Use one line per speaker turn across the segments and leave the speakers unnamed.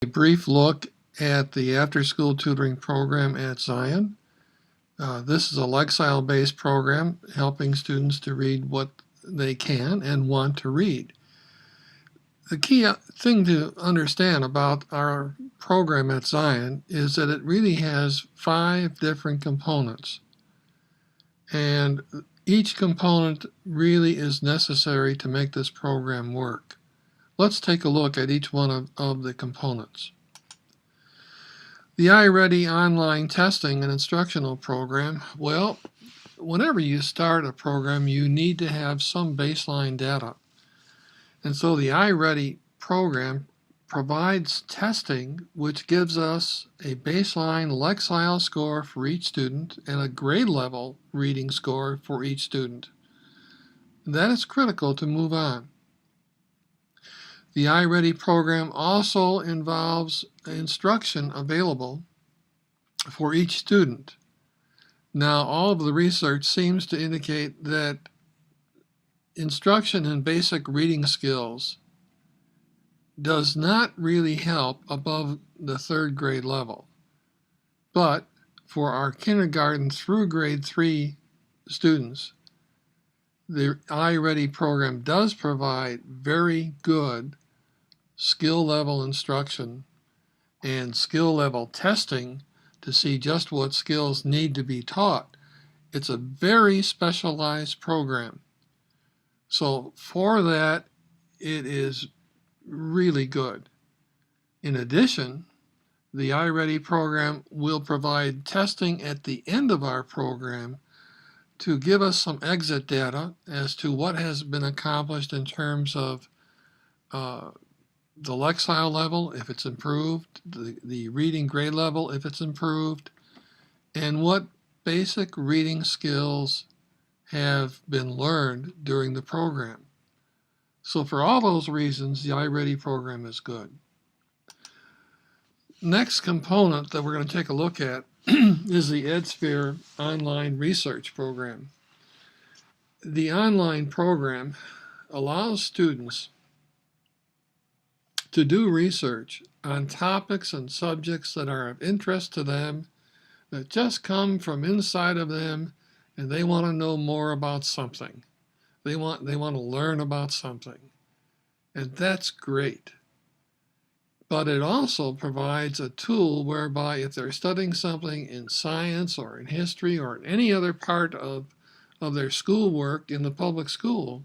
A brief look at the after-school tutoring program at Zion. This is a Lexile-based program helping students to read what they can and want to read. The key thing to understand about our program at Zion is that it really has 5 different components. And each component really is necessary to make this program work. Let's take a look at each one of the components. The iReady online testing and instructional program, well, whenever you start a program, you need to have some baseline data. And so the iReady program provides testing which gives us a baseline Lexile score for each student and a grade level reading score for each student. That is critical to move on. The iReady program also involves instruction available for each student. Now, all of the research seems to indicate that instruction in basic reading skills does not really help above the 3rd grade level. But for our kindergarten through grade 3 students, the iReady program does provide very good skill level instruction and skill level testing to see just what skills need to be taught. It's a very specialized program. So for that, it is really good. In addition, the iReady program will provide testing at the end of our program to give us some exit data as to what has been accomplished in terms of the Lexile level, if it's improved, the reading grade level, if it's improved, and what basic reading skills have been learned during the program. So for all those reasons, the iReady program is good. Next component that we're going to take a look at is the EdSphere online research program. The online program allows students to do research on topics and subjects that are of interest to them, that just come from inside of them, and they want to know more about something. They want to learn about something. And that's great. But it also provides a tool whereby if they're studying something in science or in history or in any other part of their schoolwork in the public school,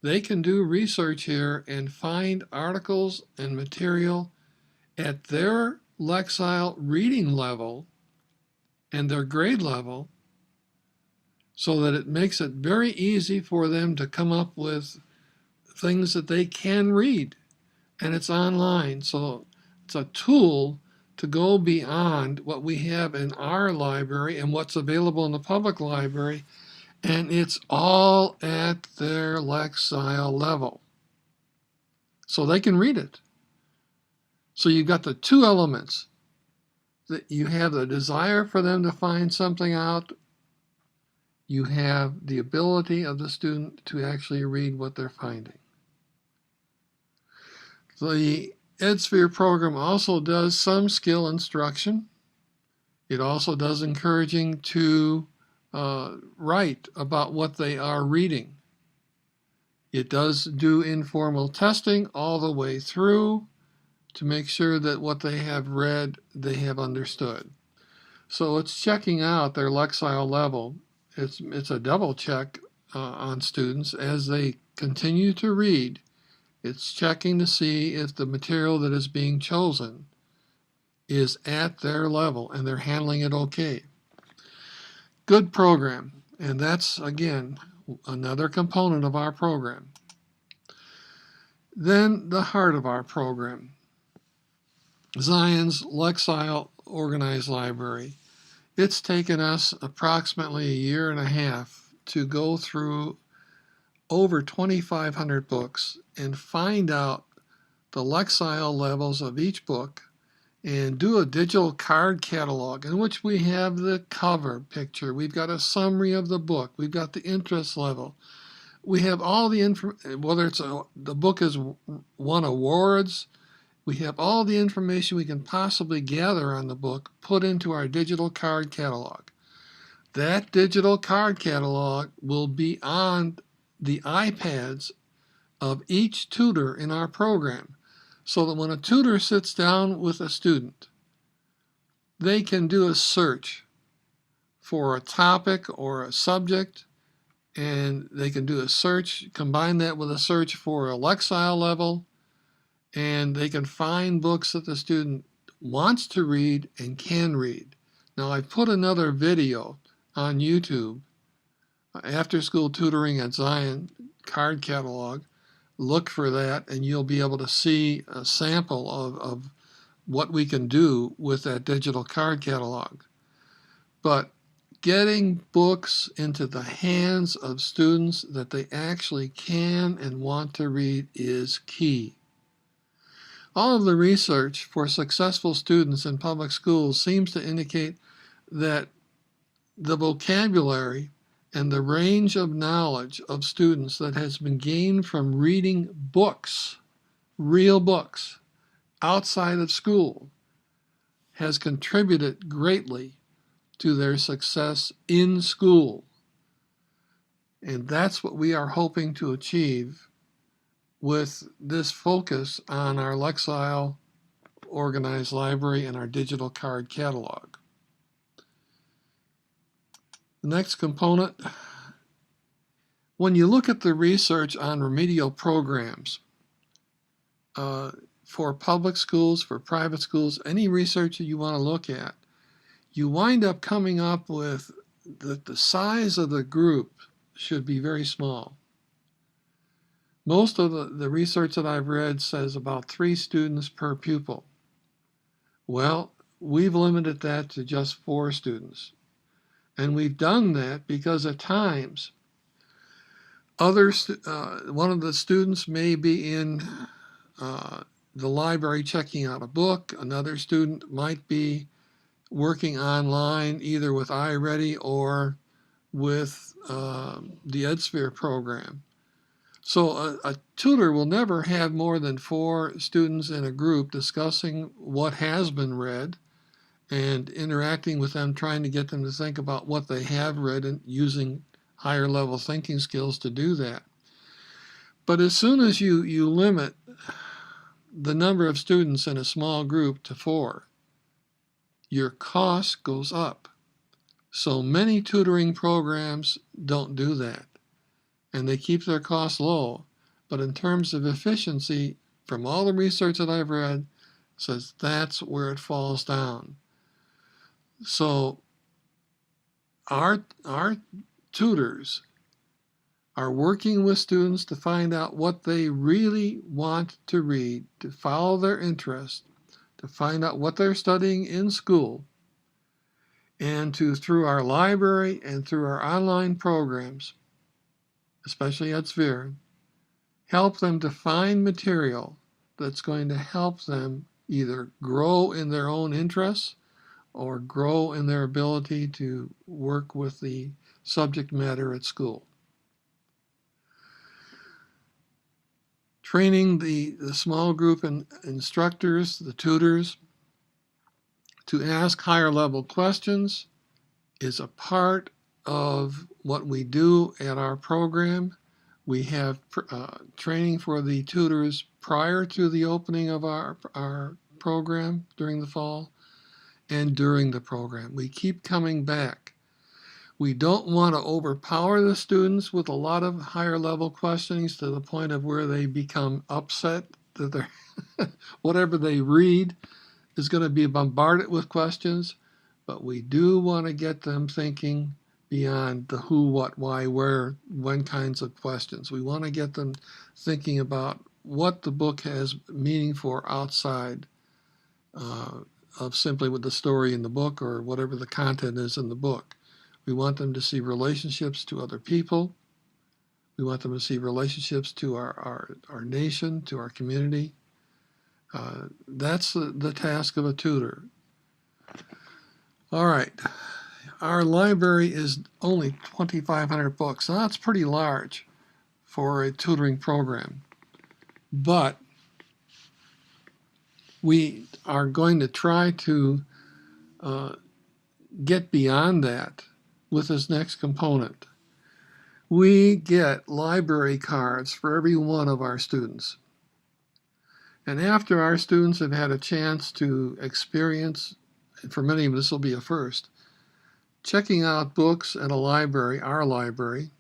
they can do research here and find articles and material at their Lexile reading level and their grade level, so that it makes it very easy for them to come up with things that they can read. And it's online, so it's a tool to go beyond what we have in our library and what's available in the public library, and it's all at their Lexile level. So they can read it. So you've got the 2 elements. That you have the desire for them to find something out. You have the ability of the student to actually read what they're finding. The EdSphere program also does some skill instruction. It also does encouraging to write about what they are reading. It does do informal testing all the way through to make sure that what they have read, they have understood. So it's checking out their Lexile level. It's a double check on students as they continue to read. It's checking to see if the material that is being chosen is at their level and they're handling it okay. Good program, and that's, again, another component of our program. Then the heart of our program, Zion's Lexile Organized Library. It's taken us approximately a year and a half to go through over 2,500 books and find out the Lexile levels of each book and do a digital card catalog in which we have the cover picture. We've got a summary of the book. We've got the interest level. We have all the information, whether it's the book has won awards, We have all the information we can possibly gather on the book put into our digital card catalog. That digital card catalog will be on the iPads of each tutor in our program, so that when a tutor sits down with a student, they can do a search for a topic or a subject, and they can do a search, combine that with a search for a Lexile level, and they can find books that the student wants to read and can read. Now, I've put another video on YouTube, After School Tutoring at Zion card catalog. Look for that, and you'll be able to see a sample of what we can do with that digital card catalog. But getting books into the hands of students that they actually can and want to read is key. All of the research for successful students in public schools seems to indicate that the vocabulary and the range of knowledge of students that has been gained from reading books, real books, outside of school, has contributed greatly to their success in school. And that's what we are hoping to achieve with this focus on our Lexile organized library and our digital card catalog. The next component, when you look at the research on remedial programs for public schools, for private schools, any research that you want to look at, you wind up coming up with that the size of the group should be very small. Most of the research that I've read says about 3 students per pupil. Well, we've limited that to just 4 students. And we've done that because at times, one of the students may be in the library checking out a book. Another student might be working online either with iReady or with the EdSphere program. So a tutor will never have more than 4 students in a group discussing what has been read and interacting with them, trying to get them to think about what they have read and using higher level thinking skills to do that. But as soon as you limit the number of students in a small group to 4, your cost goes up. So many tutoring programs don't do that, and they keep their costs low. But in terms of efficiency, from all the research that I've read, says that's where it falls down. So our tutors are working with students to find out what they really want to read, to follow their interest, to find out what they're studying in school, and to, through our library and through our online programs, especially at EdSphere, help them to find material that's going to help them either grow in their own interests or grow in their ability to work with the subject matter at school. Training the small group instructors, the tutors, to ask higher level questions is a part of what we do at our program. We have training for the tutors prior to the opening of our program during the fall and during the program. We keep coming back. We don't want to overpower the students with a lot of higher level questionings to the point of where they become upset that they're whatever they read is going to be bombarded with questions, but we do want to get them thinking beyond the who, what, why, where, when kinds of questions. We want to get them thinking about what the book has meaning for outside of simply with the story in the book or whatever the content is in the book. We want them to see relationships to other people. We want them to see relationships to our nation, to our community. That's the task of a tutor. All right. Our library is only 2,500 books. Now, that's pretty large for a tutoring program. But We are going to try to get beyond that with this next component. We get library cards for every one of our students. And after our students have had a chance to experience, and for many of them this will be a first, checking out books at a library, our library,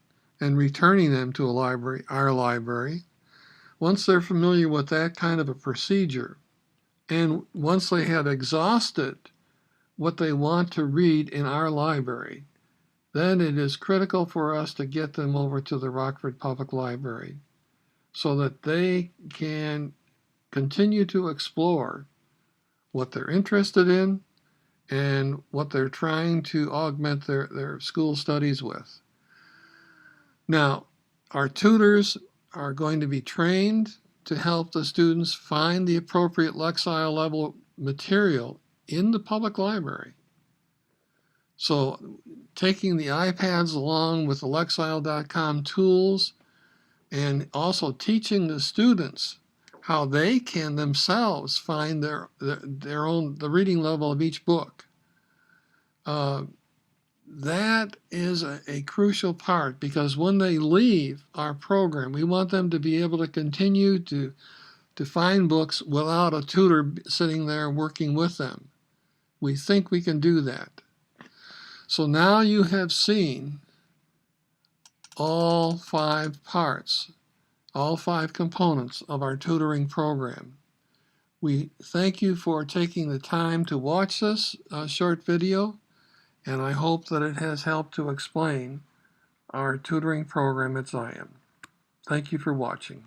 and returning them to a library, our library, once they're familiar with that kind of a procedure, and once they have exhausted what they want to read in our library, then it is critical for us to get them over to the Rockford Public Library so that they can continue to explore what they're interested in and what they're trying to augment their school studies with. Now, our tutors are going to be trained to help the students find the appropriate Lexile level material in the public library. So taking the iPads along with the Lexile.com tools and also teaching the students how they can themselves find their own, the reading level of each book. That is a crucial part, because when they leave our program, we want them to be able to continue to find books without a tutor sitting there working with them. We think we can do that. So now you have seen all 5 parts, all 5 components of our tutoring program. We thank you for taking the time to watch this short video, and I hope that it has helped to explain our tutoring program at Zion. Thank you for watching.